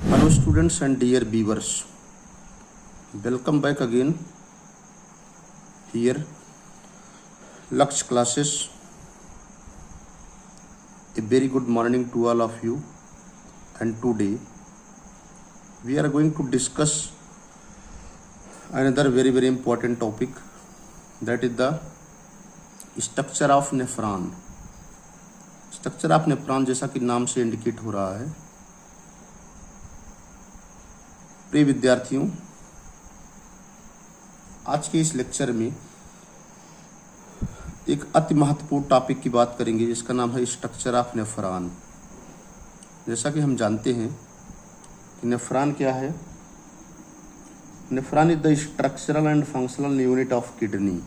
Hello students and dear viewers, welcome back again here Lux classes. A very good morning to all of you, and today we are going to discuss another very important topic, that is the structure of nephron. Structure of nephron जैसा कि नाम से indicate हो रहा है। प्रिय विद्यार्थियों, आज के इस लेक्चर में एक अति महत्वपूर्ण टॉपिक की बात करेंगे जिसका नाम है स्ट्रक्चर ऑफ नेफ्रॉन। जैसा कि हम जानते हैं कि नेफ्रॉन क्या है। Nephron is the structural and functional unit of kidney.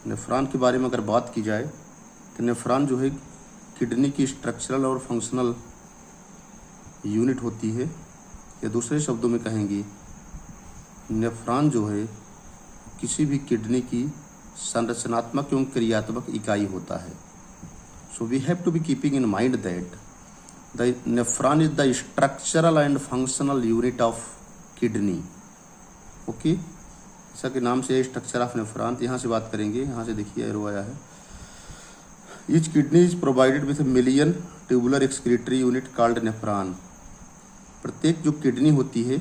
Nephron के बारे में अगर बात की जाए तो नेफ्रॉन जो है किडनी की स्ट्रक्चरल और फंक्शनल यूनिट होती है, या दूसरे शब्दों में कहेंगे नेफ्रॉन जो है किसी भी किडनी की संरचनात्मक एवं क्रियात्मक इकाई होता है। So we have to be keeping in mind that the nephron is the structural and functional unit of kidney. Okay, जैसा कि नाम से स्ट्रक्चर ऑफ नेफ्रॉन, यहाँ से बात करेंगे। यहाँ से देखिए एरो आया है। Each kidney is provided with million tubular excretory unit called nephron. प्रत्येक जो किडनी होती है,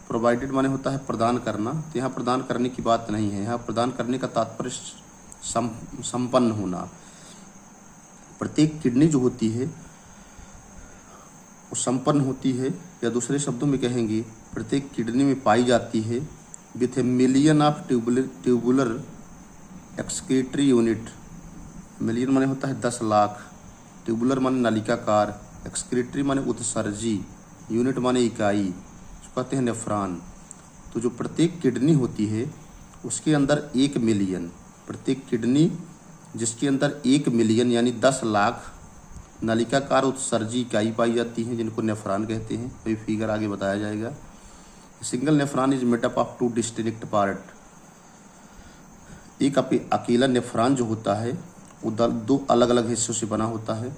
प्रोवाइडेड माने होता है प्रदान करना, तो यहाँ प्रदान करने की बात नहीं है। यहाँ प्रदान करने का तात्पर्य संपन्न होना। प्रत्येक किडनी जो होती है वो संपन्न होती है, या दूसरे शब्दों में कहेंगे प्रत्येक किडनी में पाई जाती है with a million of tubular excretory unit. Million माने होता है 10 लाख, ट्यूबुलर माने नलिकाकार, एक्सक्रीटरी माने उत्सर्जी, यूनिट माने इकाई, उसको कहते हैं नेफ्रॉन। तो जो प्रत्येक किडनी होती है उसके अंदर 1 मिलियन, प्रत्येक किडनी जिसके अंदर 1 मिलियन यानी 10 लाख नलिकाकार उत्सर्जी इकाई पाई जाती हैं, जिनको नेफ्रॉन कहते हैं। तो ये फिगर आगे बताया जाएगा। Single nephron is made up of 2 distinct part. एक अकेला नेफ्रॉन जो होता है वो 2 अलग अलग हिस्सों से बना होता है।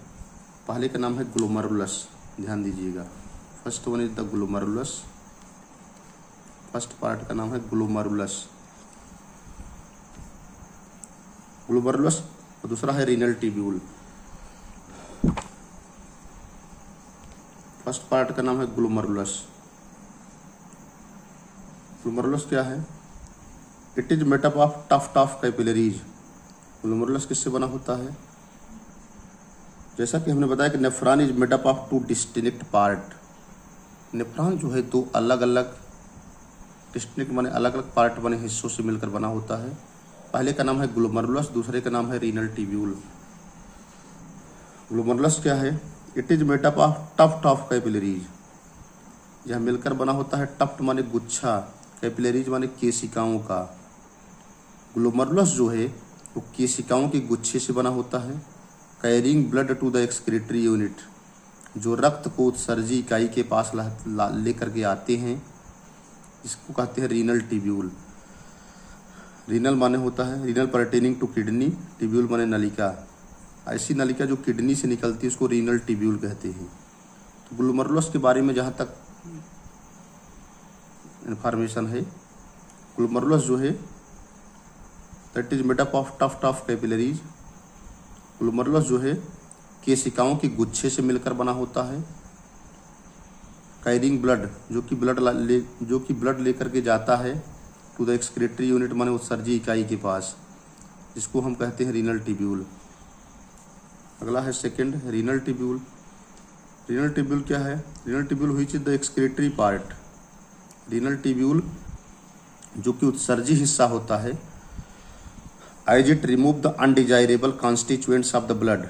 पहले का नाम है ग्लोमेरुलस, ध्यान दीजिएगा। First one is the glomerulus, first part का नाम है ग्लोमेरुलस, ग्लोमेरुलस। और दूसरा है रीनल ट्यूब्यूल। फर्स्ट पार्ट का नाम है ग्लोमेरुलस। ग्लोमेरुलस क्या है? It is made up of tough capillaries. Glomerulus किससे बना होता है? जैसा कि हमने बताया कि nephron is made up of 2 distinct part. Nephron जो है 2 अलग अलग डिस्टिंक्ट माने अलग अलग पार्ट बने हिस्सों से मिलकर बना होता है। पहले का नाम है ग्लोमेरुलस, दूसरे का नाम है रीनल ट्यूब्यूल। ग्लोमेरुलस क्या है? It is made up of tough capillaries. यह मिलकर बना होता है। टफ्ट माने गुच्छा, कैपिलरीज माने केशिकाओं का। ग्लोमेरुलस जो है वो केशिकाओं के गुच्छे से बना होता है। Carrying blood to the excretory unit, जो रक्त को उत्सर्जी इकाई के पास लेकर के आते हैं, इसको कहते हैं रीनल ट्यूब्यूल। रीनल माने होता है renal pertaining to kidney, tubule माने नलिका। ऐसी नलिका जो किडनी से निकलती है उसको रीनल ट्यूब्यूल कहते हैं। तो ग्लोमेरुलस के बारे में जहाँ तक इंफॉर्मेशन है, ग्लोमेरुलस जो है that is made up of tough capillaries. Glomerulus जो है केशिकाओं के गुच्छे से मिलकर बना होता है। कैरिंग ब्लड, जो कि ब्लड लेकर के जाता है टू द एक्सक्रीटरी यूनिट माने उत्सर्जी इकाई के पास, जिसको हम कहते हैं रीनल ट्यूब्यूल। अगला है second, renal tubule. Renal tubule क्या है? Renal tubule which is the excretory part. Renal tubule जो कि उत्सर्जी हिस्सा होता है, as it remove the undesirable constituents of the blood.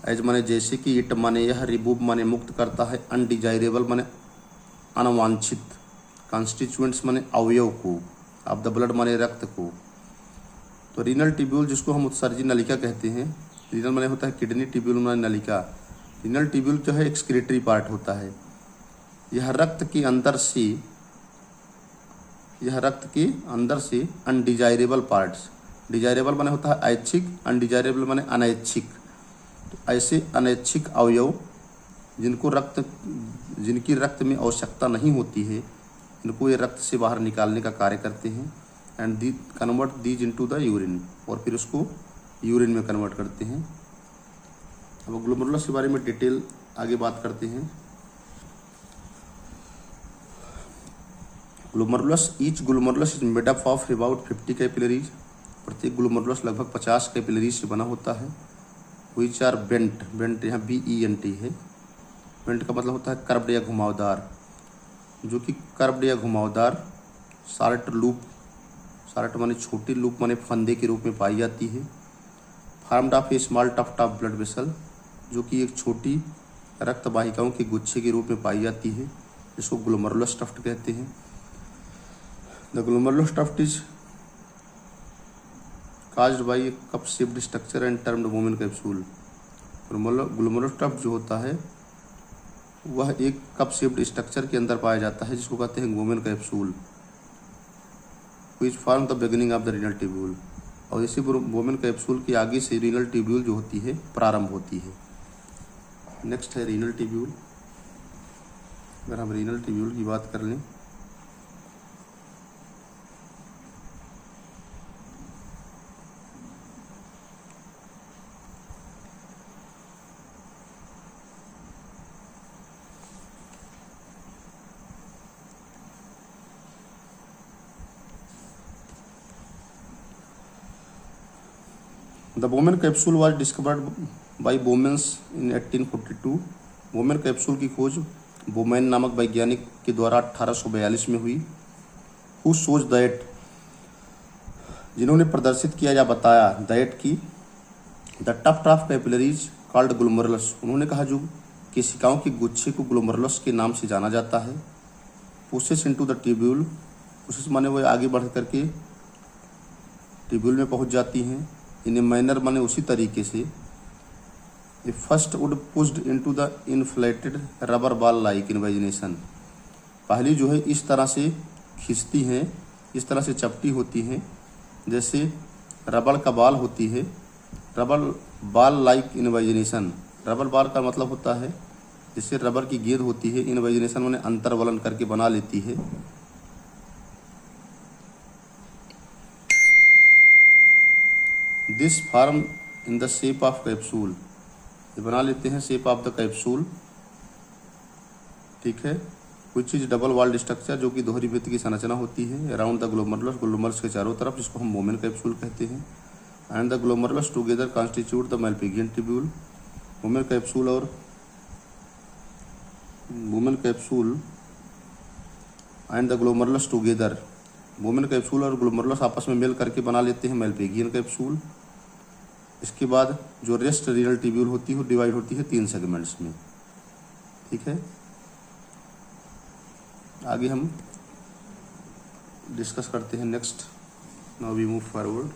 As माने जैसे कि इट माने यह, रिमूव माने मुक्त करता है, अनडिजायरेबल माने अनवांछित, कॉन्स्टिट्यूएंट्स माने अवयव को, ऑफ द ब्लड माने रक्त को। तो रीनल ट्यूब्यूल जिसको हम उत्सर्जी नलिका कहते हैं, रीनल माने होता है किडनी, ट्यूब्यूल माने नलिका। रीनल ट्यूब्यूल जो है एक्सक्रीटरी पार्ट होता है। यह रक्त के अंदर से अनडिजायरेबल पार्ट्स, डिजायरेबल माने होता है ऐच्छिक, अनडिजायरेबल माने अनैच्छिक। तो ऐसे अनैच्छिक अवयव जिनकी रक्त में आवश्यकता नहीं होती है, इनको ये रक्त से बाहर निकालने का कार्य करते हैं। And the convert these into the urine, और फिर उसको यूरिन में कन्वर्ट करते हैं। अब ग्लोमेरुलस के बारे में डिटेल आगे बात करते हैं। Each glomerulus is made up of about 50 capillaries. प्रत्येक ग्लोमेरुलस लगभग 50 कैपिलरीज से बना होता है। विच आर बेंट यहाँ BENT है। बेंट का मतलब होता है कर्व्ड या घुमावदार, जो कि कर्व्ड या घुमावदार शार्ट लूप, शार्ट माने छोटी, लूप माने फंदे के रूप में पाई जाती है। Formed of a small tuft of blood vessel, जो कि एक छोटी रक्त वाहिकाओं के गुच्छे के रूप में पाई जाती है, जिसको ग्लोमेरुलस टफ्ट कहते हैं। The glomerulus tuft is caused by a cup shaped structure and termed Bowman capsule। Glomerulus tuft जो होता है वह एक कप शेप्ड स्ट्रक्चर के अंदर पाया जाता है, जिसको कहते हैं Bowman capsule. Which form the beginning of the renal tubule, और इसी बोमेन कैप्सूल के आगे से रीनल ट्यूब्यूल जो होती है प्रारंभ होती है। नेक्स्ट है रीनल ट्यूब्यूल। अगर हम रीनल ट्यूब्यूल की बात कर लें, the Bowman capsule was discovered by Bowman's in 1842। Bowman capsule की खोज बोमेन नामक वैज्ञानिक के द्वारा 1842 में हुई। हु सोज दैट, जिन्होंने प्रदर्शित किया या बताया दैट की the tuft of capillaries called glomerulus, उन्होंने कहा जो केशिकाओं के गुच्छे को ग्लोमेरुलस के नाम से जाना जाता है। Pushes into the tubule, pushes माने वो आगे बढ़ करके ट्यूब्यूल में पहुंच जाती हैं। इन ए मैनर माने उसी तरीके से। A first would pushed into the inflated rubber ball like invagination, पहली जो है इस तरह से खींचती हैं, इस तरह से चपटी होती हैं जैसे रबड़ का बाल होती है। Rubber ball like invagination, rubber ball का मतलब होता है जैसे रबर की गेंद होती है। इन्वेजिनेशन माने अंतर्वलन करके बना लेती है। This form in the shape of capsule, ये बना लेते हैं शेप ऑफ द कैप्सूल, ठीक है। Which is double walled structure, जो कि दोहरी भित्ति की संरचना होती है अराउंड द ग्लोमेरुलस, ग्लोमेरुलस के चारों तरफ, जिसको हम बोमेन कैप्सूल कहते हैं। And the glomerulus together constitute the Malpighian tubule, Bowman capsule और Bowman capsule and the glomerulus together, Bowman capsule और ग्लोमेरुलस आपस में मिल करके बना लेते हैं मेलपिगियन कैप्सूल। इसके बाद जो रेस्ट रीनल ट्यूब्यूल होती है वो डिवाइड होती है 3 सेगमेंट्स में, ठीक है। आगे हम डिस्कस करते हैं next. Now we move forward.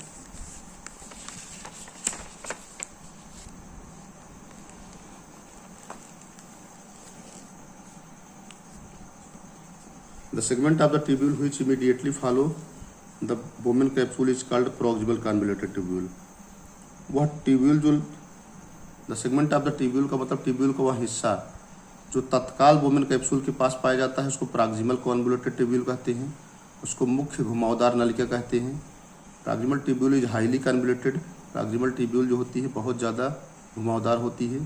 The segment of the tubule which immediately follow the Bowman capsule is called proximal convoluted tubule. वह ट्यूब्यूल जो the segment of the tubule का मतलब ट्यूब्यूल का वह हिस्सा जो तत्काल बोमेन कैप्सूल के पास पाया जाता है उसको प्रॉक्सिमल कन्वोल्यूटेड ट्यूब्यूल कहते हैं। उसको मुख्य घुमावदार नलिका कहते हैं। Proximal tubule is highly convoluted, proximal tubule जो होती है बहुत ज़्यादा घुमावदार होती है।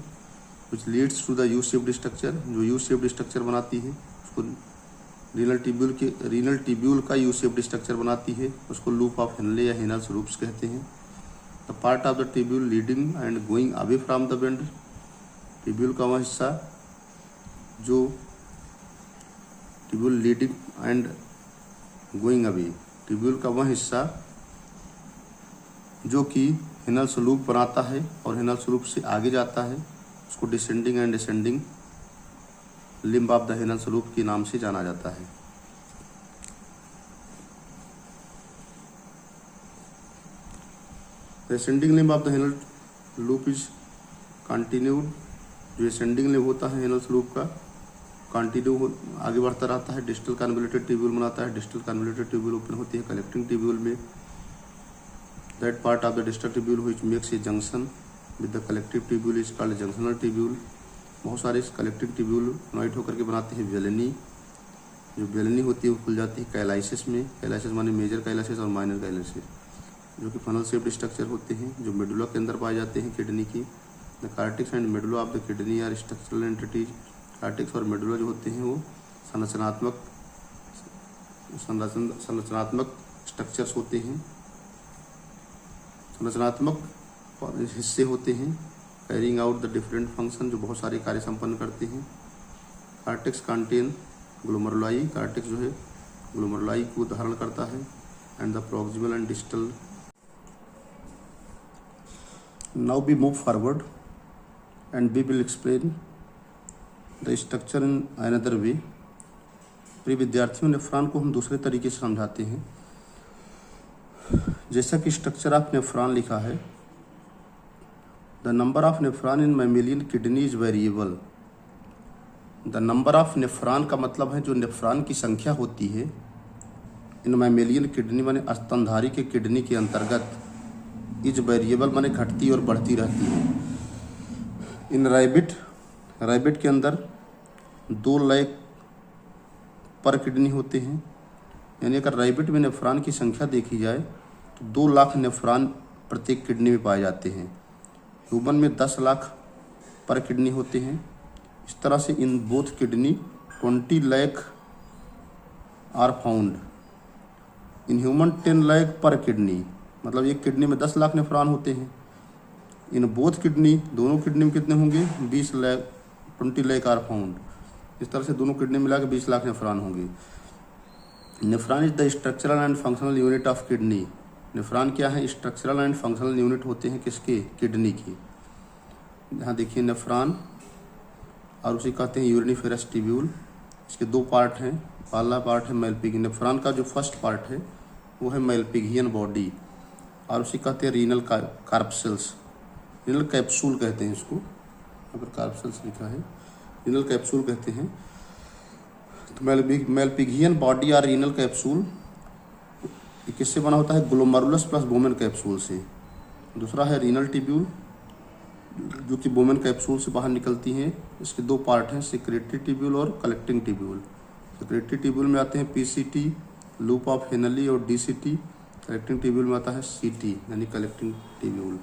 Which leads to the U shaped structure, जो यू शेप्ड स्ट्रक्चर बनाती है उसको रीनल ट्यूब्यूल का यू शेप्ड स्ट्रक्चर बनाती है, उसको लूप ऑफ हेनले या हेनल्स लूप्स कहते हैं। The part of the tubule leading and going away from the bend, tubule का वह हिस्सा जो tubule leading and going away, tubule का वह हिस्सा जो कि हेनल्स लूप बनाता है और हेनल्स लूप से आगे जाता है, उसको descending and descending limb of the Henle's loop के नाम से जाना जाता है। Ascending limb of the Henle loop is continued, जो एसेंडिंग लिम्ब होता है हेनल्स लूप का कंटिन्यू आगे बढ़ता रहता है। डिस्टल कन्वोल्यूटेड ट्यूब्यूल बनाता है। डिस्टल कन्वोल्यूटेड ट्यूब्यूल ओपन होती है कलेक्टिंग ट्यूब्यूल में। That part of the distal tubule which makes a junction with the collective tubule is called junctional tubule. बहुत सारे कलेक्टिंग ट्यूब्यूल यूनाइट होकर के बनाते हैं वेलनी। जो वेलनी होती है वो खुल जाती है कैलाइसिस में। कैलाइसिस माने मेजर कैलाइसिस और माइनर कैलाइसिस, जो कि फनल शेप्ड स्ट्रक्चर होते हैं, जो मेडुला के अंदर पाए जाते हैं किडनी की। The cortex and medulla of the kidney are structural entities. Cortex और मेडुला जो होते हैं वो संरचनात्मक स्ट्रक्चर्स होते हैं, संरचनात्मक हिस्से होते हैं, carrying out the different function, जो बहुत सारे कार्य संपन्न करते हैं। Cortex contain glomeruli. कार्टेक्स जो है ग्लोमेरुलाई को धारण करता है। And the proximal and distal. Now we move forward and we will explain the structure in another way. प्रिय विद्यार्थियों, नेफ्रॉन को हम दूसरे तरीके से समझाते हैं। जैसा कि स्ट्रक्चर ऑफ नेफ्रॉन लिखा है, the number of nephron in mammalian kidney is variable. The number of nephron का मतलब है जो नेफ्रॉन की संख्या होती है इन मैमेलियन किडनी माने स्तनधारी के किडनी के अंतर्गत इज वेरिएबल माने घटती और बढ़ती रहती है। इन रैबिट के अंदर 2 लाख पर किडनी होते हैं, यानी अगर रैबिट में नेफ्रॉन की संख्या देखी जाए तो 2 लाख नेफ्रॉन प्रत्येक किडनी में पाए जाते हैं। ह्यूमन में 10 लाख पर किडनी होते हैं। इस तरह से in both kidney 20 lakh are found. In human 10 lakh per kidney, मतलब एक किडनी में 10 लाख नेफ्रॉन होते हैं। इन बोथ किडनी, दोनों किडनी में कितने होंगे? 20 लाख आर फाउंड। इस तरह से दोनों किडनी मिला के 20 लाख नेफ्रॉन होंगे। Nephron is the structural and functional unit of kidney. Nephron क्या है? स्ट्रक्चरल एंड फंक्शनल यूनिट होते हैं किसके? किडनी की। यहाँ देखिए नेफ्रॉन और उसे कहते हैं यूरिनिफेरस ट्यूब्यूल। इसके 2 पार्ट हैं। पहला पार्ट है मेलपिगियन। नेफ्रॉन का जो फर्स्ट पार्ट है वो है मेलपिगियन बॉडी, और उसे कहते हैं रीनल कार्पसेल्स। रीनल कैप्सूल कहते हैं इसको, यहाँ पर कार्पसेल्स लिखा है, रीनल कैप्सूल कहते हैं। तो मेलपिगियन बॉडी और रीनल कैप्सूल किससे बना होता है? ग्लोमेरुलस प्लस बोमेन कैप्सूल से। दूसरा है रीनल ट्यूब्यूल, जो कि बोमेन कैप्सूल से बाहर निकलती हैं। इसके 2 पार्ट हैं, सेक्रेटरी ट्यूब्यूल और कलेक्टिंग ट्यूब्यूल। सेक्रेटरी ट्यूब्यूल में आते हैं पीसीटी, लूप ऑफ हेनली और डीसीटी। कलेक्टिंग ट्यूब्यूल में आता है सीटी, यानी कलेक्टिंग ट्यूब्यूल।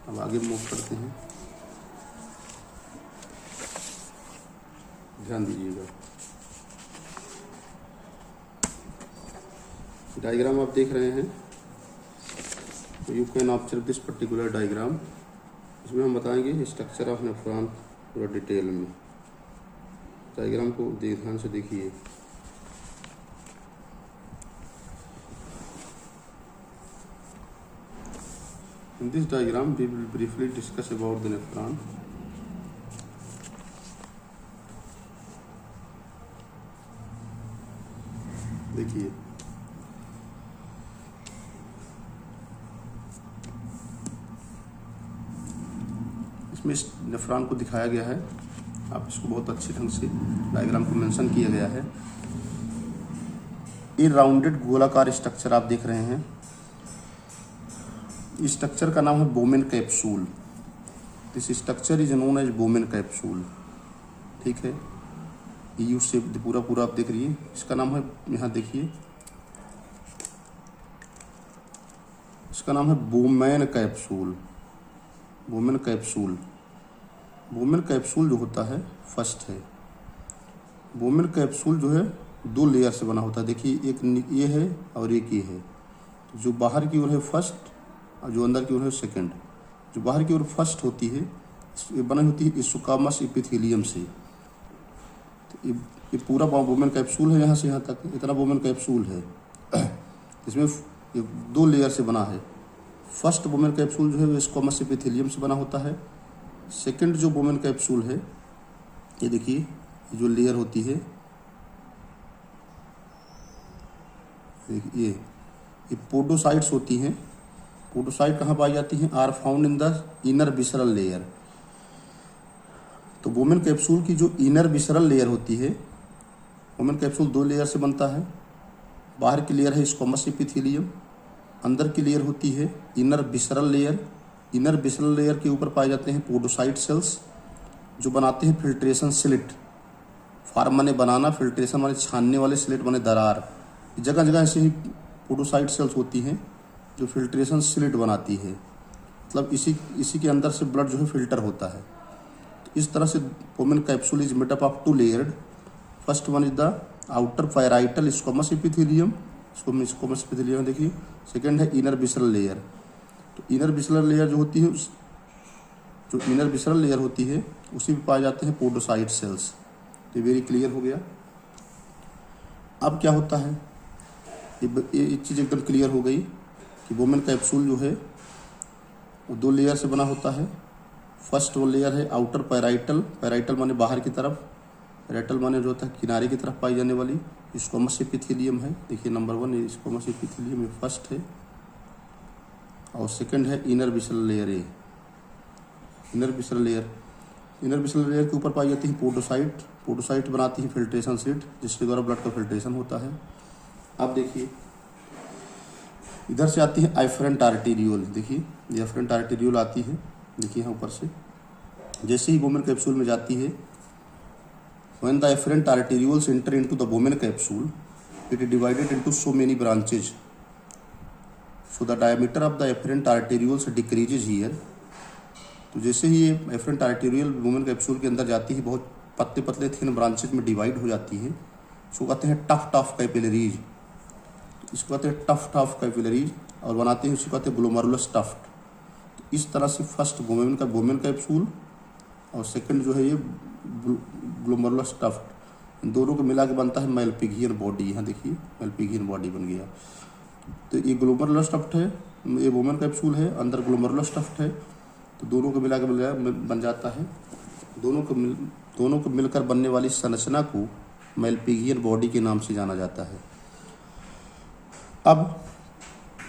अब आगे मूव करते हैं, ध्यान दीजिएगा। डायग्राम आप देख रहे हैं, you can observe this particular diagram. इसमें हम बताएंगे स्ट्रक्चर ऑफ नेफ्रॉन पूरा डिटेल में। डायग्राम को ध्यान से देखिए। In this diagram we will briefly discuss about the nephron. देखिए इसमें इस नेफ्रॉन को दिखाया गया है। आप इसको बहुत अच्छे ढंग से डायग्राम को मेंशन किया गया है। ये राउंडेड गोलाकार स्ट्रक्चर आप देख रहे हैं। इस स्ट्रक्चर का नाम है Bowman capsule. This structure is known as Bowman capsule. ठीक है, यू शेप पूरा आप देख रहिए। इसका नाम है, यहाँ देखिए, इसका नाम है Bowman capsule. Bowman capsule, Bowman capsule जो होता है फर्स्ट है। बोमेन कैप्सूल जो है 2 लेयर से बना होता है। देखिए एक ये है और एक ये है। जो बाहर की ओर है फर्स्ट और जो अंदर की ओर है सेकंड। जो बाहर की ओर फर्स्ट होती है ये बनी होती है स्क्वामस एपिथेलियम से। तो ये पूरा बोमेन कैप्सूल है, यहाँ से यहाँ तक इतना बोमेन कैप्सूल है। इसमें ये 2 लेयर से बना है। फर्स्ट बोमेन कैप्सूल जो है वो स्क्वामस एपिथेलियम से बना होता है। सेकंड जो बोमेन कैप्सूल है, ये देखिए जो लेयर होती है, ये पोडोसाइट्स होती हैं। पोडोसाइट कहाँ पाई जाती हैं? Are found in the inner visceral layer. तो बोमेन कैप्सूल की जो इनर विसरल लेयर होती है, बोमेन कैप्सूल 2 लेयर से बनता है। बाहर की लेयर है स्क्वामस एपिथेलियम, अंदर की लेयर होती है inner visceral layer. Inner visceral layer के ऊपर पाए जाते हैं पोडोसाइट सेल्स। जो बनाते हैं फिल्ट्रेशन स्लिट, फार्म माने बनाना, फिल्ट्रेशन माने छानने वाले, स्लिट माने दरार। जगह जगह ऐसे ही पोडोसाइट सेल्स होती हैं जो फिल्ट्रेशन स्लिट बनाती है, मतलब इसी के अंदर से ब्लड जो है फिल्टर होता है। तो इस तरह से women capsule is made up of 2 layered. First one is the outer parietal squamous epithelium, squamous epithelium देखिए। सेकंड है इनर विसरल लेयर। तो इनर विसरल लेयर जो होती है, जो इनर विसरल लेयर होती है उसी में पाए जाते हैं पोडोसाइट सेल्स। तो वेरी क्लियर हो गया। अब क्या होता है, ये चीज़ एकदम क्लियर हो गई कि वुमेन कैप्सूल जो है वो 2 लेयर से बना होता है। फर्स्ट वो लेयर है आउटर पैराइटल, पैराइटल माने बाहर की तरफ, पैराइटल माने जो होता है किनारे की तरफ पाई जाने वाली स्क्वैमस एपिथेलियम है। देखिए नंबर 1 स्क्वैमस एपिथेलियम फर्स्ट है, और सेकंड है inner visceral layer. Inner visceral layer, inner visceral layer के ऊपर पाई जाती है पोडोसाइट। पोडोसाइट बनाती है फिल्ट्रेशन स्लिट, जिसके द्वारा ब्लड का फिल्ट्रेशन होता है। अब देखिए इधर से आती है एफरेंट आर्टेरियोल। देखिए ये एफरेंट आर्टेरियोल आती है, देखिए यहाँ ऊपर से जैसे ही वुमेन कैप्सूल में जाती है, when the efferent arterioles enter into the Bowman capsule it is divided into so many branches, so the diameter of the efferent arterioles decreases here. तो जैसे ही ये एफरेंट आर्टेरियल वुमेन कैप्सूल के अंदर जाती है, बहुत पतले पतले थिन ब्रांचेज में डिवाइड हो जाती है। इसको कहते हैं टफ टफ कैपिलरीज, इसको कहते हैं टफ टफ कैपिलरीज, और बनाते हैं इसको कहते हैं ग्लोमेरुलस टफ्ट। तो इस तरह से फर्स्ट वुमेन कैप्सूल और सेकंड जो है ये ग्लोमेरुलस टफ्ट, इन दोनों को मिला के बनता है मेलपिगियन बॉडी। यहाँ देखिए मेलपिगियन बॉडी बन गया। तो ये ग्लोमेरुलस टफ्ट है, ये वुमेन कैप्सूल है, अंदर ग्लोमेरुलस टफ्ट है, तो दोनों को मिला के बन जाता है। दोनों को मिलकर बनने वाली संरचना को मेलपिगियन बॉडी के नाम से जाना जाता है। अब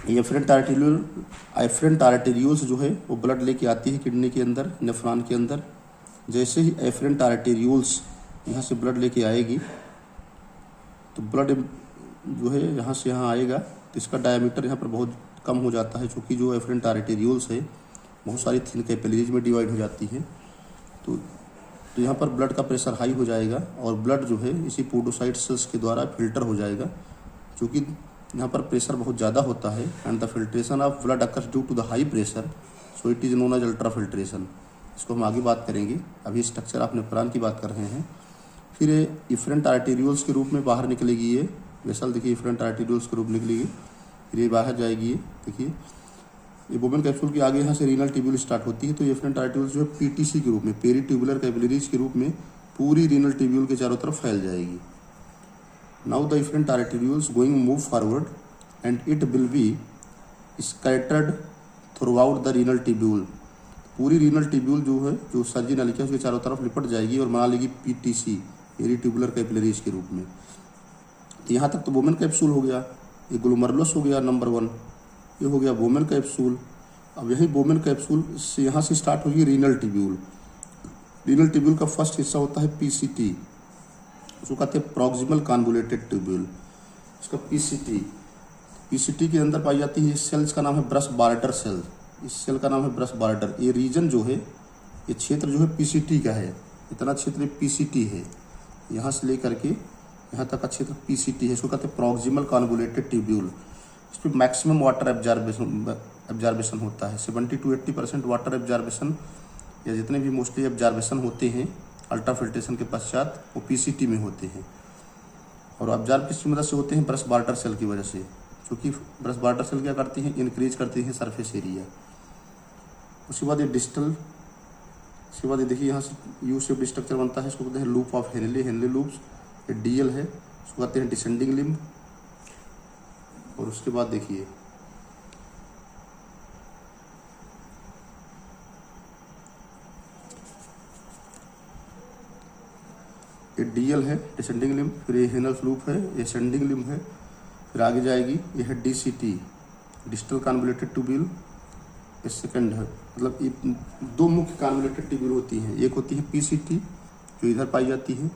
ये एफरेंट आर्टेरियोल्स जो है वो ब्लड लेके आती है किडनी के अंदर, नेफ्रॉन के अंदर। जैसे ही एफरेंट आर्टेरियोल्स यहाँ से ब्लड लेके आएगी, तो ब्लड जो है यहाँ से यहाँ आएगा, तो इसका डायमीटर यहाँ पर बहुत कम हो जाता है, क्योंकि जो एफरेंट आर्टेरियोल्स है बहुत सारी थिन कैपिलरीज में डिवाइड हो जाती है। तो यहाँ पर ब्लड का प्रेशर हाई हो जाएगा, और ब्लड जो है इसी पोडोसाइट सेल्स के द्वारा फिल्टर हो जाएगा, क्योंकि यहाँ पर प्रेशर बहुत ज़्यादा होता है। And the filtration of blood occurs due to the high pressure, so it is known as ultra filtration. इसको हम आगे बात करेंगे, अभी स्ट्रक्चर आप नेफ्रॉन की बात कर रहे हैं। फिर इफरेंट आर्टेरियोल्स के रूप में बाहर निकलेगी ये वेसल, देखिए इफरेंट आर्टेरियोल्स के रूप में निकलेगी, फिर ये बाहर जाएगी। ये देखिए ये वुमेन कैप्सूल के आगे यहाँ से रीनल ट्यूब्यूल स्टार्ट होती है, तो ये इफरेंट आर्टेरियोल्स जो है पीटीसी के रूप में, पेरी ट्यूबुलर कैपिलरीज के रूप में पूरी रीनल ट्यूब्यूल के चारों तरफ फैल जाएगी। Now the efferent arterioles going move forward and it will be scattered through out the renal tubule. पूरी रीनल ट्यूब्यूल जो है, जो सर्जी नलिका उसके चारों तरफ लिपट जाएगी और बना लेगी पीटीसी, पेरी ट्यूबुलर कैपिलरीज के रूप में। तो यहाँ तक तो वुमेन कैप्सूल हो गया, ये ग्लोमेरुलस हो गया नंबर 1, ये हो गया वुमेन कैप्सूल। अब यही वुमेन कैप्सूल से यहाँ से स्टार्ट होगी रीनल ट्यूब्यूल। रीनल ट्यूब्यूल का फर्स्ट हिस्सा होता है पीसीटी, उसको कहते हैं प्रॉक्सिमल कन्वोल्यूटेड ट्यूब्यूल। इसका पीसीटी के अंदर पाई जाती है सेल्स का नाम है ब्रश बार्डर सेल। इस सेल का नाम है ब्रश बार्डर। ये रीजन जो है, ये क्षेत्र जो है पीसीटी का है, इतना क्षेत्र पीसीटी है, यहाँ से लेकर के यहाँ तक का क्षेत्र पीसीटी है। इसको कहते हैं प्रॉक्सिमल कन्वोल्यूटेड ट्यूब्यूल। इस पर मैक्सिमम वाटर एब्जॉर्बेशन होता है, 70 to 80% वाटर एब्जॉर्बेशन, या जितने भी मोस्टली एब्जॉर्बेशन होते हैं अल्ट्रा फिल्ट्रेशन के पश्चात वो पीसीटी में होते हैं। और एब्जॉर्ब किस मदद से होते हैं? ब्रश बार्डर सेल की वजह से, क्योंकि ब्रश बार्डर सेल क्या करती हैं? इंक्रीज करती हैं सरफेस एरिया। उसके बाद ये डिस्टल, उसके बाद ये देखिए यहाँ से यू शेप स्ट्रक्चर बनता है, इसको कहते हैं लूप ऑफ हेनले लूप्स। ये डीएल है, उसको कहते हैं डिसेंडिंग लिम्ब। और उसके बाद देखिए ये डीएल है, डिसेंडिंग लिम्ब, फिर ये हेनल लूप है, ये असेंडिंग लिम्ब है, फिर आगे जाएगी ये है डीसीटी, डिस्टल कन्वोल्यूटेड ट्यूब्यूल, ये सेकंड है। मतलब ये 2 मुख्य कन्वोल्यूटेड ट्यूब्यूल होती हैं, एक होती है पीसीटी जो इधर पाई जाती है,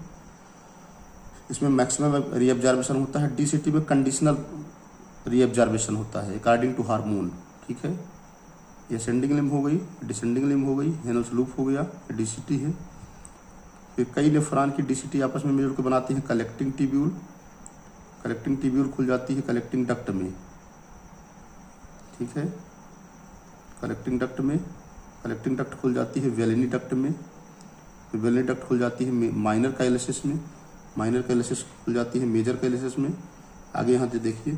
इसमें मैक्सिमम रीअब्जॉर्बेशन होता है। डीसीटी में कंडीशनल रीअब्जॉर्बेशन होता है अकॉर्डिंग टू हार्मोन, ठीक है। ये असेंडिंग लिम्ब हो गई, डिसेंडिंग लिम्ब हो गई, हेनल लूप हो गया, डीसीटी है। फिर कई नेफ्रॉन की डीसीटी आपस में मिलकर बनाती है कलेक्टिंग ट्यूब्यूल। कलेक्टिंग ट्यूब्यूल खुल जाती है कलेक्टिंग डक्ट में, ठीक है, कलेक्टिंग डक्ट में। कलेक्टिंग डक्ट खुल जाती है वेलिनी डक्ट में, फिर वेलिनी डक्ट खुल जाती है माइनर काइलेसिस में, माइनर काइलेसिस खुल जाती है मेजर काइलेसिस में। आगे यहाँ से देखिए,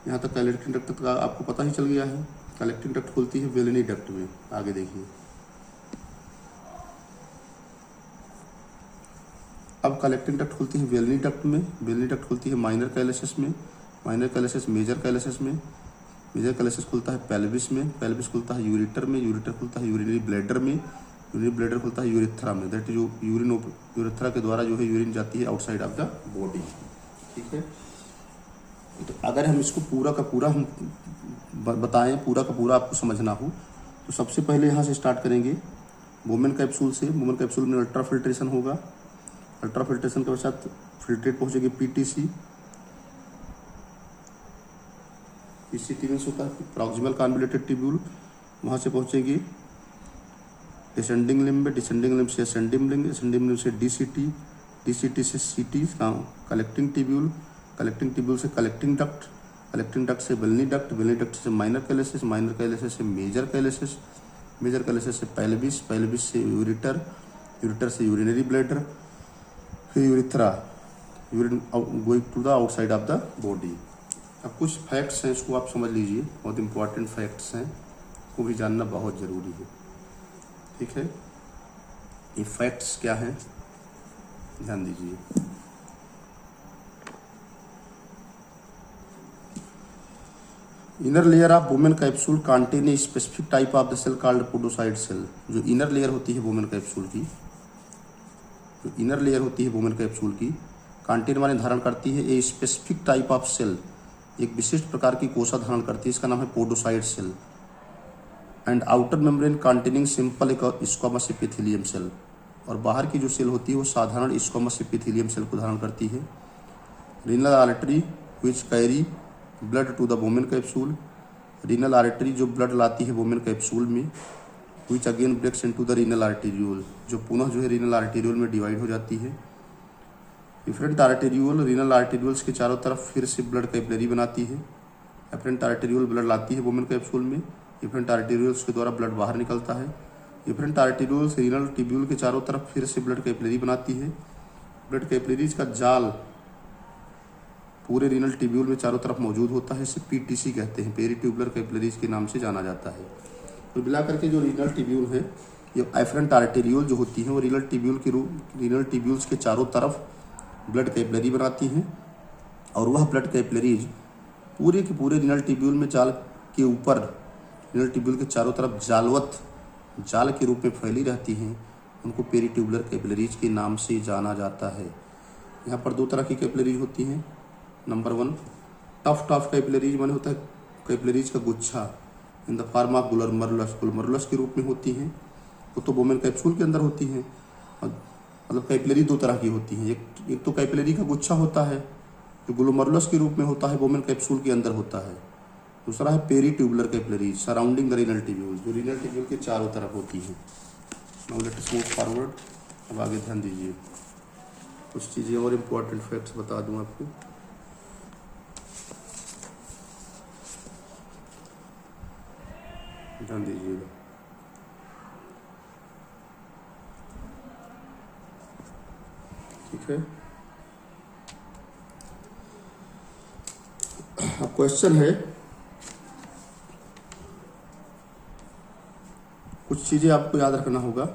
यहाँ तक कलेक्टिंग डक्ट का आपको पता ही चल गया है। कलेक्टिंग डक्ट खुलती है वेलिनी डक्ट में। आगे देखिए, अब कलेक्टिंग डक्ट खुलती है वेलिनी डक्ट में, वेलिनी डक्ट खुलती है माइनर काइलेसिस में, माइनर काइलेसिस मेजर काइलेसिस में, मेजर काइलेसिस खुलता है पेल्विस में, पेल्विस खुलता है यूरेटर में, यूरेटर खुलता है यूरिनरी ब्लैडर में, यूरिनरी ब्लैडर खुलता है यूरेथ्रा में। दैट जो यूरेथ्रा के द्वारा जो है यूरिन जाती है आउटसाइड ऑफ द बॉडी, ठीक है। तो अगर हम इसको पूरा का पूरा हम बताएं, पूरा का पूरा आपको समझना हो, तो सबसे पहले यहाँ से स्टार्ट करेंगे वुमेन कैप्सूल से। वुमेन कैप्सूल में अल्ट्रा फिल्ट्रेशन होगा, अल्ट्रा फिल्ट्रेशन के पश्चात फिल्ट्रेट पहुँचेगी पीटीसी। पीसीटी में होता है प्रॉक्सिमल कन्वोल्यूटेड ट्यूब्यूल, वहाँ से पहुँचेगी डिसेंडिंग लिम्ब में, डिसेंडिंग लिम्ब से असेंडिंग लिम्ब, असेंडिंग लिम्ब से डीसीटी, डीसीटी से CT collecting tubule, collecting tubule से कलेक्टिंग डक्ट, कलेक्टिंग डक्ट से वेलिनी डक्ट, वेलिनी डक्ट से माइनर काइलेसिस, माइनर काइलेसिस से मेजर काइलेसिस, मेजर काइलेसिस से pelvis, pelvis से ureter, ureter से urinary bladder, फिर urethra, urine going to the outside of the body. अब कुछ facts हैं, इसको आप समझ लीजिए, बहुत इंपॉर्टेंट फैक्ट्स हैं, को भी जानना बहुत ज़रूरी है, ठीक है। ये फैक्ट्स क्या हैं, ध्यान दीजिए। Inner layer of Bowman capsule contain a specific type of the cell called podocyte cell. जो इनर लेयर होती है वुमेन कैप्सूल की, जो इनर लेयर होती है वुमेन कैप्सूल की, कंटेन माने धारण करती है a specific type of cell, एक विशिष्ट प्रकार की कोशिका धारण करती है, इसका नाम है podocyte cell. And outer membrane containing simple squamous epithelium cell, और बाहर की जो सेल होती है वो साधारण स्क्वामस एपिथेलियम सेल को धारण करती है। Renal artery which carry blood to the Bowman capsule, renal artery जो ब्लड लाती है वुमेन कैप्सूल में, which again breaks into the renal arteriole, जो पुनः जो है रीनल आर्टेरियोल में डिवाइड हो जाती है। डिफरेंट आर्टेरियोल, रीनल आर्टेरियोल्स के चारों तरफ फिर से ब्लड कैपिलरी बनाती है। डिफरेंट आर्टेरियोल ब्लड लाती है वुमेन कैप्सूल में, डिफरेंट आर्टेरियोल्स के द्वारा ब्लड बाहर निकलता है। डिफरेंट आर्टेरियोल्स रीनल ट्यूब्यूल के चारों तरफ फिर से ब्लड कैपिलरी बनाती है। ब्लड कैपिलरीज का जाल पूरे रीनल ट्यूब्यूल में चारों तरफ मौजूद होता है, इसे पीटीसी कहते हैं, पेरीट्यूबुलर कैपिलरीज के नाम से जाना जाता है। तो मिला करके जो रीनल ट्यूब्यूल है, ये एफरेंट आर्टेरियोल जो होती हैं वो रीनल ट्यूब्यूल्स के चारों तरफ ब्लड कैपिलरी बनाती हैं, और वह ब्लड कैपिलरीज पूरे के पूरे रीनल ट्यूब्यूल में जाल के ऊपर, रीनल ट्यूब्यूल के चारों तरफ जालवत जाल के रूप में फैली रहती हैं, उनको पेरीट्यूबुलर कैपिलरीज के नाम से जाना जाता है। यहाँ पर दो तरह की कैपिलरीज होती हैं। नंबर 1 टफ कैपिलरीज माने होता है कैपिलरीज का गुच्छा, इन द फॉर्म ऑफ ग्लोमरुलस, ग्लोमरुलस के रूप में होती हैं, वो तो वुमेन कैप्सूल के अंदर होती हैं। मतलब कैपिलरी दो तरह की होती हैं, एक तो कैपिलरी का गुच्छा होता है जो ग्लोमरुलस के रूप में होता है, वुमेन कैप्सूल के अंदर होता है। दूसरा है peritubular capillaries surrounding the renal tubule, जो रीनल ट्यूब्यूल के चारों तरफ होती हैं। Now let us move forward. अब आगे ध्यान दीजिए, कुछ चीज़ें और इम्पोर्टेंट फैक्ट्स बता दूं आपको। ध्यान दीजिएगा, ठीक है। अब क्वेश्चन है, कुछ चीज़ें आपको याद रखना होगा।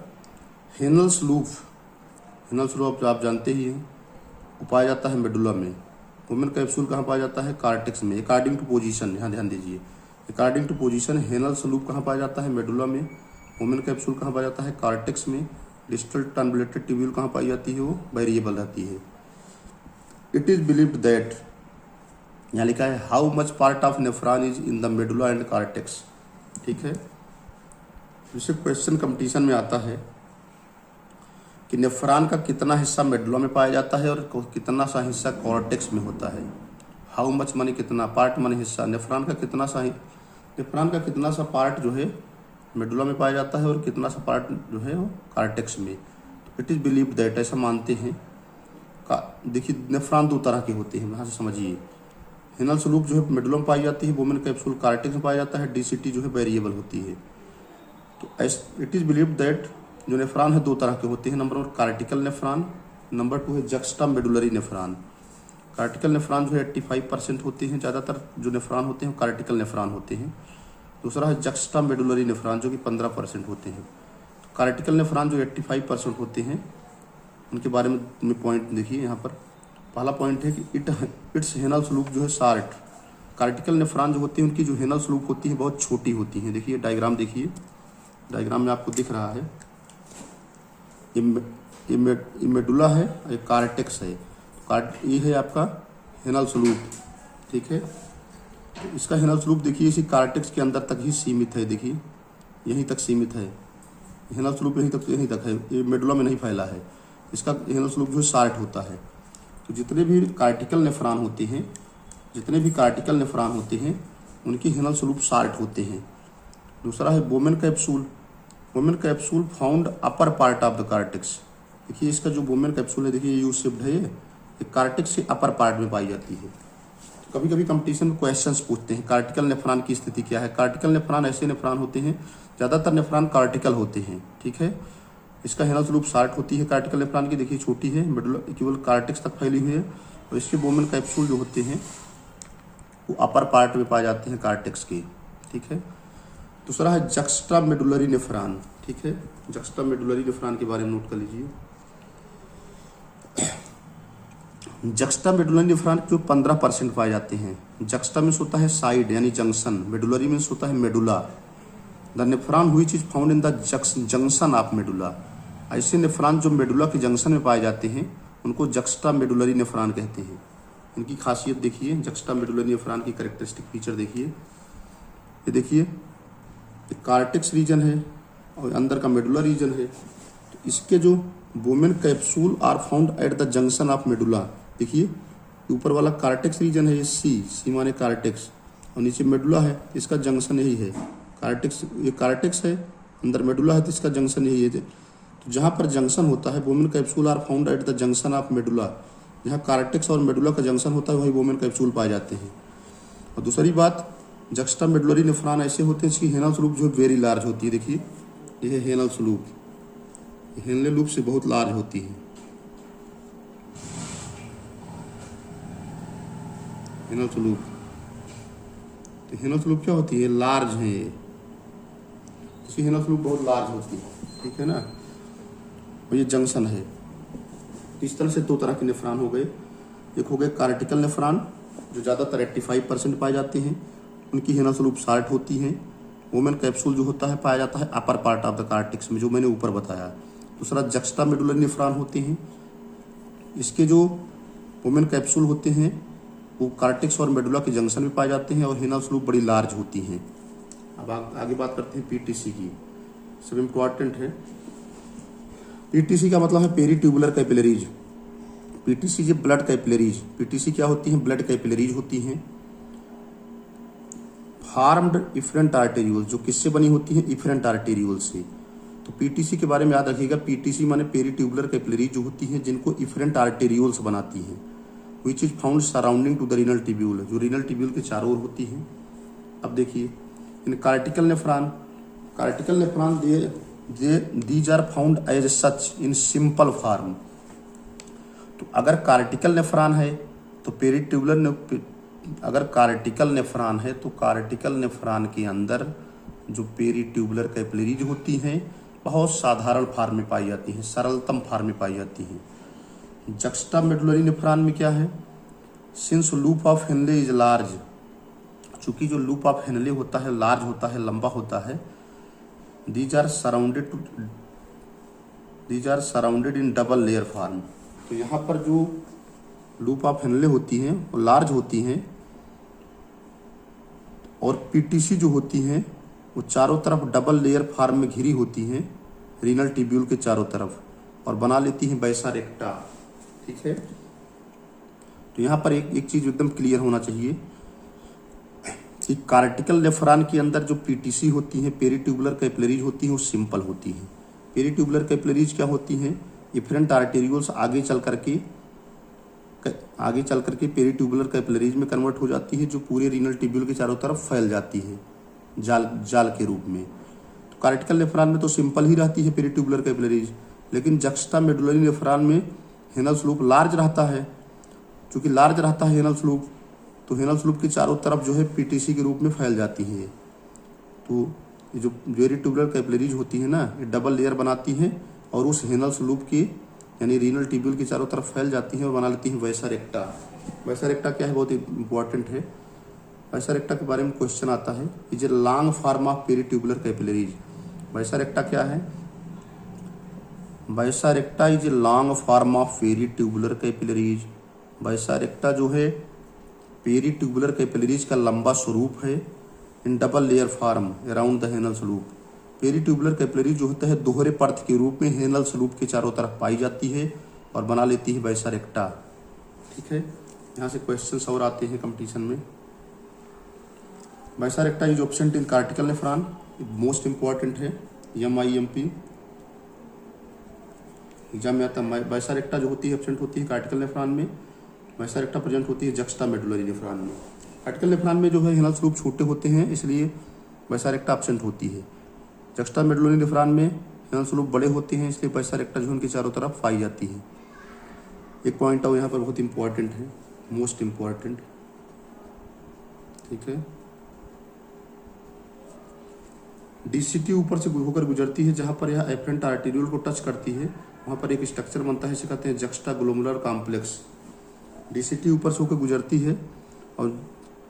हेनल्स लूप आप जानते ही हैं, वो पाया जाता है मेडुला में। वुमेन कैप्सूल कहाँ पाया जाता है? कार्टेक्स में। अकॉर्डिंग टू पोजीशन, यहाँ ध्यान दीजिए, अकॉर्डिंग टू पोजीशन हेनल्स लूप कहाँ पाया जाता है? मेडुला में। वुमेन कैप्सूल कहाँ पाया जाता है? कार्टेक्स में। डिस्टल टर्बुलेटेड ट्यूब्यूल कहाँ पाई जाती है? वो वेरिएबल रहती है। इट इज बिलीव्ड दैट, यहाँ लिखा है how much part of nephron is in the medulla and cortex, ठीक है। जैसे क्वेश्चन कंपटीशन में आता है कि नेफ्रॉन का कितना हिस्सा मेडुला में पाया जाता है और कितना सा हिस्सा कॉर्टेक्स में होता है। हाउ मच माने कितना, पार्ट माने हिस्सा, नेफ्रॉन का कितना सा पार्ट जो है मेडुला में पाया जाता है और कितना सा पार्ट जो है वो कार्टेक्स में। तो इट इज़ बिलीव्ड दैट, ऐसा मानते हैं का, देखिए नेफ्रॉन दो तरह के होते हैं, यहाँ से समझिए। हेनल स्लूप जो है मेडुला में पाई जाती है, वोमेन कैप्सूल कार्टेक्स में पाया जाता है, डीसीटी जो है वेरिएबल होती है। तो इट इज़ बिलीव्ड दैट जो नेफ्रॉन है दो तरह के होते हैं, नंबर 1 कार्टिकल नेफ्रॉन, नंबर 2 है जक्स्टा मेडुलरी नेफ्रॉन। कार्टिकल नेफ्रॉन जो है 85% होते हैं, ज़्यादातर जो नेफ्रॉन होते हैं कार्टिकल नेफ्रॉन होते हैं। दूसरा है जक्स्टा मेडुलरी नेफ्रॉन जो कि 15% होते हैं। कार्टिकल नेफ्रॉन जो 85% होते हैं, उनके बारे में पॉइंट देखिए यहाँ पर। पहला पॉइंट है कि इट्स हेनल स्लूप जो है शार्ट। कार्टिकल नेफ्रॉन जो होती है उनकी जो हेनल स्लूप होती है बहुत छोटी होती है। देखिए डायग्राम, देखिए डायग्राम में आपको दिख रहा है, ये मेडुला है, ये कार्टेक्स है, ये है आपका हेनल स्लूप, ठीक है। तो इसका हेनल स्लूप देखिए इसी कार्टेक्स के अंदर तक ही सीमित है, देखिए यहीं तक सीमित है, हेनल स्लूप यहीं तक है, ये मेडुला में नहीं फैला है। इसका हेनल स्लूप जो है शार्ट होता है। तो जितने भी कार्टिकल नेफ्रॉन होते हैं उनकी हेनल स्लूप शार्ट होते हैं। दूसरा है Bowman capsule found upper part of the cortex. देखिए इसका जो वोमेन कैप्सूल है, देखिए यू शेप्ड है, ये कार्टेक्स के अपर पार्ट में पाई जाती है। तो कभी कभी कंपटीशन में क्वेश्चंस पूछते हैं कार्टिकल नेफ्रॉन की स्थिति क्या है। कार्टिकल नेफ्रॉन ऐसे नेफ्रॉन होते हैं, ज़्यादातर नेफ्रॉन कार्टिकल होते हैं, ठीक है। इसका हेनल स्लूप शार्ट होती है कार्टिकल नेफ्रॉन की, देखिए छोटी है, मेडुला केवल कार्टेक्स तक फैली हुई है। और इसके वोमेन कैप्सूल जो होते हैं वो अपर पार्ट में पाए जाते हैं कार्टेक्स के, ठीक है। दूसरा है जक्स्टा मेडुलरी नेफ्रॉन, ठीक है। जक्स्टा मेडुलरी नेफ्रॉन के बारे में नोट कर लीजिए। जक्स्टा मेडुलरी नेफ्रॉन जो 15% पाए जाते हैं। जक्स्टा मीन्स होता है साइड यानी जंक्शन, मेडुलरी मीन्स होता है medulla. The nephron which is found in the junction of medulla. ऐसे नेफ्रॉन जो मेडुला के जंक्शन में पाए जाते हैं उनको जक्स्टा मेडुलरी नेफ्रॉन कहते हैं। इनकी खासियत देखिए, जक्स्टा मेडुलरी नेफ्रॉन की कैरेक्टरिस्टिक फीचर देखिए। ये देखिए कार्टेक्स रीजन है और अंदर का मेडुला रीजन है। तो इसके जो Bowman capsule are found at the junction of medulla. देखिए ऊपर वाला कार्टेक्स रीजन है, ये सी माने कार्टेक्स, और नीचे मेडुला है, इसका जंक्शन यही है। कार्टेक्स, ये कार्टेक्स है, अंदर मेडुला है, तो इसका जंक्शन यही है। तो जहाँ पर जंक्शन होता है, Bowman capsule are found at the junction of medulla, जहाँ कार्टेक्स और मेडुला का जंक्शन होता है वही वोमेन कैप्सूल पाए जाते हैं। और दूसरी बात, जक्स्टा मेडुलरी नेफ्रॉन ऐसे होते हैं जिसकी हेनल स्लूप जो वेरी लार्ज होती है। देखिए ये है हेनल स्लूप, हेनल लूप से बहुत लार्ज होती है। हेनल स्लूप, तो हेनल स्लूप क्या होती है, लार्ज है, इसकी हेनल स्लूप बहुत लार्ज होती है, ठीक है ना। और ये जंक्शन है। इस तरह से दो तरह के नेफ्रॉन हो गए। एक हो गए कार्टिकल नेफ्रॉन जो ज़्यादातर 85% पाए जाते हैं, उनकी हेनल स्लूप शार्ट होती हैं। वोमेन कैप्सूल जो होता है पाया जाता है upper part of the cortex में, जो मैंने ऊपर बताया। दूसरा जक्स्टा मेडुलरी नेफ्रॉन होते हैं, इसके जो वोमेन कैप्सूल होते हैं वो कार्टेक्स और मेडुला के जंक्शन में पाए जाते हैं और हेनल स्लूप बड़ी लार्ज होती हैं। अब आगे बात करते हैं पीटीसी की, सब इम्पोर्टेंट है। पीटीसी का मतलब है पेरी ट्यूबुलर कैपिलरीज। पीटीसी ये ब्लड कैपिलरीज, पीटीसी क्या होती हैं, ब्लड कैपिलरीज होती हैं। फार्म्ड इफरेंट आर्टेरियोल, जो किससे बनी होती हैं, इफरेंट आर्टेरियोल से। तो पीटीसी के बारे में याद रखिएगा, पीटीसी माने पेरी ट्यूबुलर कैपिलरीज जो होती हैं जिनको इफरेंट आर्टेरियोल्स बनाती हैं, which is found surrounding to the renal tubule, जो रीनल ट्यूब्यूल के चारों ओर होती हैं। अब देखिए in cortical nephron these are found as such in simple form. तो अगर कार्टिकल नेफ्रॉन है तो पेरी ट्यूबुलर, अगर कार्टिकल नेफ्रॉन है तो कार्टिकल नेफ्रॉन के अंदर जो पेरी ट्यूबुलर कैपिलरीज होती हैं बहुत साधारण फॉर्म में पाई जाती हैं, सरलतम फॉर्म में पाई जाती हैं। जक्स्टा मेडुलरी नेफ्रॉन में क्या है, since loop of Henle is large, चूंकि जो लूप ऑफ हेनले होता है लार्ज होता है, लंबा होता है। These are surrounded in double layer form. तो यहाँ पर जो लूप ऑफ हेनले होती हैं वो लार्ज होती हैं और पीटीसी जो होती हैं वो चारों तरफ डबल लेयर फॉर्म में घिरी होती हैं रीनल ट्यूब्यूल के चारों तरफ, और बना लेती हैं बैसा रेक्टा, ठीक है। तो यहाँ पर एक चीज एकदम क्लियर होना चाहिए कि कार्टिकल नेफ्रॉन के अंदर जो पीटीसी होती हैं, पेरी ट्यूबुलर कैपिलरीज होती हैं, वो सिंपल होती हैं। पेरी ट्यूबुलर कैपिलरीज क्या होती हैं, इफरेंट आर्टेरियोल्स आगे चल करके पेरीट्यूबुलर कैपिलरीज में कन्वर्ट हो जाती है, जो पूरे रीनल ट्यूब्यूल के चारों तरफ फैल जाती है जाल के रूप में। तो कार्टिकल नेफ्रॉन में तो सिंपल ही रहती है पेरीट्यूबुलर कैपिलरीज, लेकिन जक्स्टा मेडुलरी नेफ्रॉन में हेनल स्लूप लार्ज रहता है। चूँकि लार्ज रहता है हेनल स्लूप, तो हेनल स्लूप के चारों तरफ जो है पीटीसी के रूप में फैल जाती है। तो ये जो पेरीट्यूबुलर कैपिलरीज होती है ना, ये डबल लेयर बनाती है और उस हेनल स्लूप की यानी रीनल ट्यूब्यूल की चारों तरफ फैल जाती है और बना लेती है वैसा रेक्टा। वैसा रेक्टा क्या है, बहुत इंपॉर्टेंट है। वैसा रेक्टा के बारे में क्वेश्चन आता है, is a long form of peritubular capillaries. Vasa recta क्या है? Vasa recta is a long form of peritubular capillaries. Vasa recta जो है पेरीट्यूबुलर कैपिलरीज का लंबा स्वरूप है, in double layer form around the Henle's loop. Peritubular capillary जो होता है दोहरे परत के रूप में हेनल स्लूप के चारों तरफ पाई जाती है और बना लेती है वैसा रेक्टा। ठीक है, यहाँ से क्वेश्चंस और आते हैं कंपटीशन में। Vasa recta is absent in cortical nephron, most important है, MIMP एग्जाम में आता है। वैसा रेक्टा जो होती है एब्सेंट होती है कार्टिकल नेफ्रॉन में। वैसा रेक्टा प्रेजेंट होती है जक्स्टा मेडुलरी नेफ्रॉन में। कार्टिकल नेफ्रॉन में जो है हेनल स्लूप छोटे होते हैं, इसलिए वैसा रेक्टा एब्सेंट होती है। जक्स्टा मेडुलरी नेफ्रॉन में हेनल स्लूप बड़े होते हैं, इसलिए वैसा रेक्टा जो उनके चारों तरफ पाई जाती है। एक पॉइंट और यहाँ पर बहुत इंपॉर्टेंट है, मोस्ट इंपॉर्टेंट। ठीक है, DCT ऊपर से होकर गुजरती है, जहाँ पर यह एफरेंट आर्टेरियोल को टच करती है वहाँ पर एक स्ट्रक्चर बनता है, इसे कहते हैं जक्स्टा ग्लोमुलर कॉम्प्लेक्स। DCT ऊपर से होकर गुजरती है और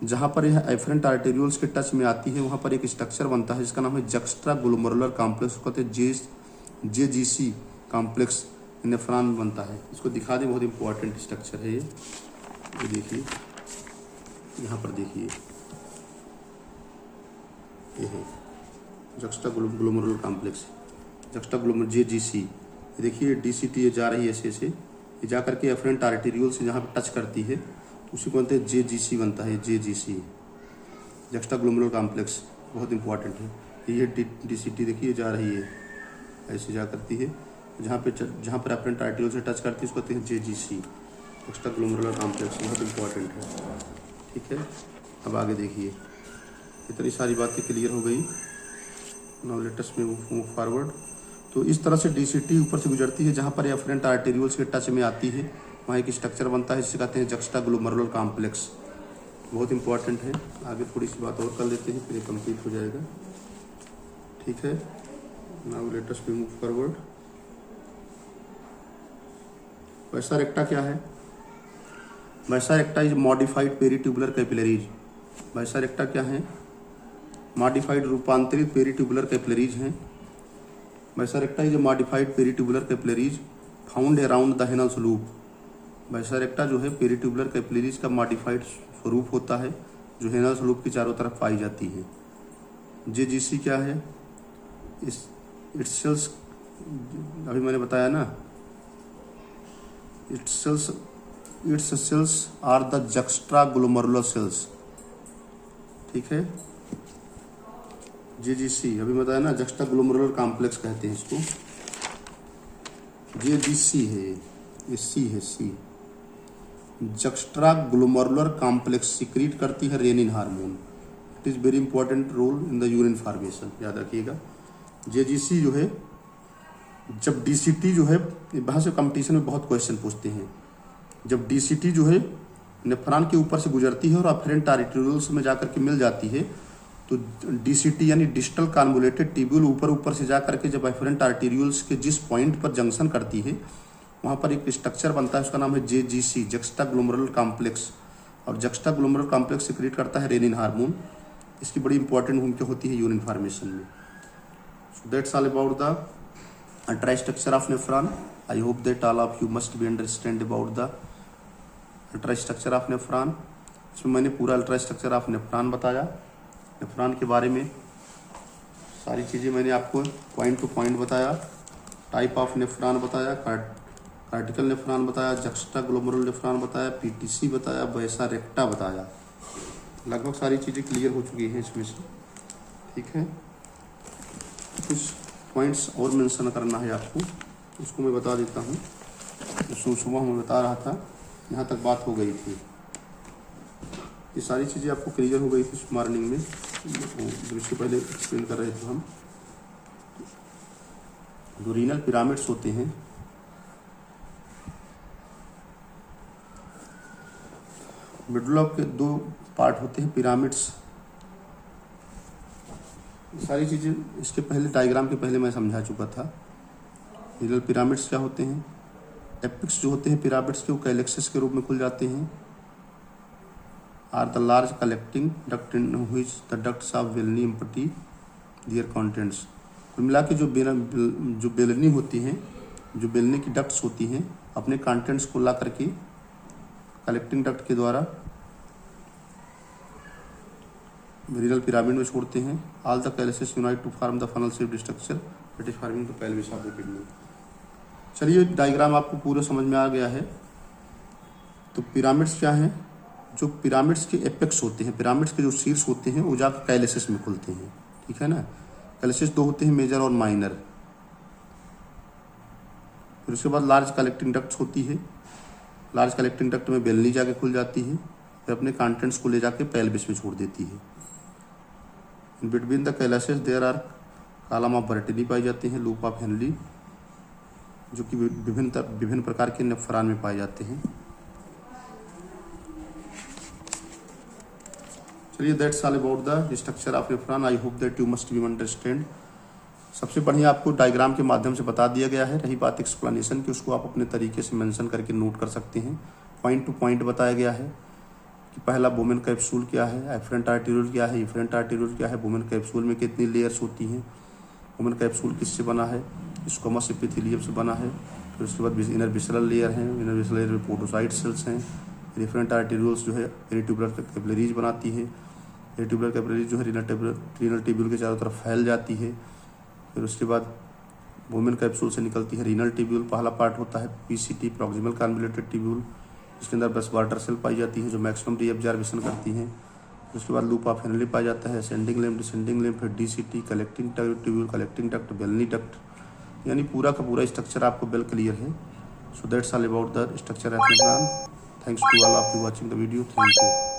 जहाँ पर यह एफरेंट आर्टेरियोल्स के टच में आती है वहाँ पर एक स्ट्रक्चर बनता है जिसका नाम है जक्स्टा ग्लोमुलर कॉम्प्लेक्स, कहते हैं JGC कॉम्प्लेक्स नेफ्रॉन बनता है। इसको दिखा दें, बहुत इंपॉर्टेंट स्ट्रक्चर है ये देखिए, यहाँ पर देखिए, ये है juxta glomerular complex, juxta glomerular JGC। ये देखिए DCT ये जा रही है ऐसे ऐसे, ये जा करके एफरेंट आर्टेरियोल से जहाँ पर टच करती है उसी को बोलते हैं JGC बनता है, JGC जक्स्टा ग्लोमुलर कॉम्प्लेक्स, बहुत इंपॉर्टेंट है। ये DCT देखिए जा रही है ऐसे जा करती है, जहाँ पर एफरेंट आर्टेरियोल से टच करती है उसको कहते हैं JGC जक्स्टा ग्लोमुलर कॉम्प्लेक्स, बहुत इंपॉर्टेंट है। ठीक है, अब आगे देखिए, इतनी सारी बातें क्लियर हो गई। Now let us move forward. तो इस तरह से DCT ऊपर से गुजरती है, जहाँ पर एफरेंट आर्टेरियोल्स के टच में आती है वहाँ एक स्ट्रक्चर बनता है जिसे कहते हैं जक्स्टा ग्लोमेरुलर कॉम्प्लेक्स, बहुत इंपॉर्टेंट है। आगे थोड़ी सी बात और कर लेते हैं, फिर कंप्लीट हो जाएगा। ठीक है, now let us move forward. वैसा रेक्टा क्या है? Vasa recta is modified peritubular capillaries. Vasa recta क्या है? मॉडिफाइड रूपांतरित पेरीट्यूबुलर कैपिलरीज हैं। Vasa recta is modified peritubular capillaries found around the Henle's loop. Vasa recta जो है पेरीट्यूबुलर कैपिलरीज का मॉडिफाइड स्वरूप होता है जो हेनल स्लूप की चारों तरफ पाई जाती है। JGC क्या है? इट्स सेल्स, अभी मैंने बताया ना, its cells are the juxta glomerular cells. ठीक है, JGC अभी बताया ना, जक्स्टा ग्लोमेरुलर कॉम्प्लेक्स कहते हैं इसको, JGC है ये, C है, C juxta glomerular complex secrete करती है renin hormone. It is very important role in the urine formation, याद रखिएगा। JGC जो है, जब DCT जो है, वहाँ से कंपटीशन में बहुत क्वेश्चन पूछते हैं। जब DCT जो है नेफ्रॉन के ऊपर से गुजरती है और एफरेंट आर्टेरियोल्स में जाकर के मिल जाती है, तो DCT यानी डिस्टल कन्वोल्यूटेड ट्यूब्यूल ऊपर से जा करके जब एफरेंट आर्टेरियोल्स के जिस पॉइंट पर जंक्शन करती है वहाँ पर एक स्ट्रक्चर बनता है, उसका नाम है JGC जक्स्टा ग्लोमेरुलर कॉम्प्लेक्स। और जक्स्टा ग्लोमेरुलर कॉम्प्लेक्स सिक्रीट करता है रेनिन हार्मोन। इसकी बड़ी इंपॉर्टेंट भूमिका होती है यूरिन फॉर्मेशन में। सो that's all about the ultrastructure of nephron. I hope that all of you must be understand about the ultrastructure of nephron. इसमें मैंने पूरा अल्ट्रास्ट्रक्चर ऑफ नेफ्रॉन बताया, नेफ्रॉन के बारे में सारी चीज़ें मैंने आपको पॉइंट टू पॉइंट बताया। टाइप ऑफ नेफ्रॉन बताया, कार्टिकल नेफ्रॉन बताया, जक्स्टा ग्लोमेरुलर नेफ्रॉन बताया, PTC बताया, वैसा रेक्टा बताया। लगभग सारी चीज़ें क्लियर हो चुकी हैं इसमें से। ठीक है, कुछ पॉइंट्स और मेंशन करना है आपको। उसको मैं बता देता हूँ। जो सुबह मैं बता रहा था, यहाँ तक बात हो गई थी। ये सारी चीज़ें आपको क्लियर हो गई थी इस मॉर्निंग में, जो इससे पहले एक्सप्लेन कर रहे थे हम। जो रीनल पिरामिड्स होते हैं, मिडल ऑफ के 2 पार्ट होते हैं पिरामिड्स। सारी चीज़ें इसके पहले डायग्राम के पहले मैं समझा चुका था। रीनल पिरामिड्स क्या होते हैं? एपिक्स जो होते हैं पिरामिड्स के, वो कैलेक्सिस के रूप में खुल जाते हैं। Are the large collecting duct in which the ducts of Bellini empty their contents. कुल मिला के जो बेलनी होती हैं, जो बेलनी की डक्ट्स होती हैं, अपने कंटेंट्स को ला करके कलेक्टिंग डक्ट के द्वारा रीनल पिरामिड में छोड़ते हैं। All the calyces unite to form the funnel shaped structure that is forming the pelvis of the kidney. चलिए, डायग्राम आपको पूरा समझ में आ गया है। तो पिरामिड्स क्या हैं? जो पिरामिड्स के एपेक्स होते हैं, पिरामिड्स के जो शीर्ष होते हैं, वो जाकर कैलेसिस में खुलते हैं। ठीक है ना। कैलेसिस 2 होते हैं, मेजर और माइनर। फिर उसके बाद लार्ज कलेक्टिंग डक्ट्स होती है। लार्ज कलेक्टिंग डक्ट में बेलनी जाके खुल जाती है, फिर अपने कंटेंट्स को ले जाके पेल्विस में छोड़ देती है। In between the calyces there are column of Bertini पाई जाती हैं, लूप ऑफ हेनली, जो कि विभिन्न प्रकार के नेफ्रॉन में पाए जाते हैं। चलिए, that's all about the structure of nephron. I hope that you must be understand. सबसे बढ़िया आपको डायग्राम के माध्यम से बता दिया गया है। रही बात एक्सप्लेनेशन की, उसको आप अपने तरीके से मेंशन करके नोट कर सकते हैं। पॉइंट टू पॉइंट बताया गया है कि पहला वुमेन कैप्सूल क्या है, एफरेंट आर्टेरियोल क्या है, इफरेंट आर्टेरियोल क्या है, वुमेन कैप्सूल में कितनी लेयर्स होती हैं, वुमेन कैप्सूल किससे बना है, स्क्वैमस एपिथेलियम से बना है। फिर उसके बाद इनर विसरल लेयर है, इनर विसरल लेयर में पोडोसाइट सेल्स हैं। रिफरेंट आर्टेरियोल्स जो है पेरिट्यूबुलर कैपिलरीज बनाती है। पेरिट्यूबुलर कैपिलरीज जो है रीनल टिब्यूल के चारों तरफ फैल जाती है। फिर उसके बाद वुमेन कैप्सूल से निकलती है रीनल टिब्यूल। पहला पार्ट होता है पीसीटी, प्रॉक्सिमल कन्वोल्यूटेड टिब्यूल, जिसके अंदर ब्रेस्ट वाटर सेल पाई जाती है जो मैक्सिमम रीअब्जॉर्प्शन करती हैं। उसके बाद लूप ऑफ हेनली पाया जाता है, असेंडिंग लिम्ब, डिसेंडिंग लिम्ब, फिर DCT, collecting tubule, collecting duct, Bellini duct, यानी पूरा का पूरा स्ट्रक्चर आपको वेल क्लियर है। So that's all about the structure of nephron. Thanks to all of you watching the video. Thank you.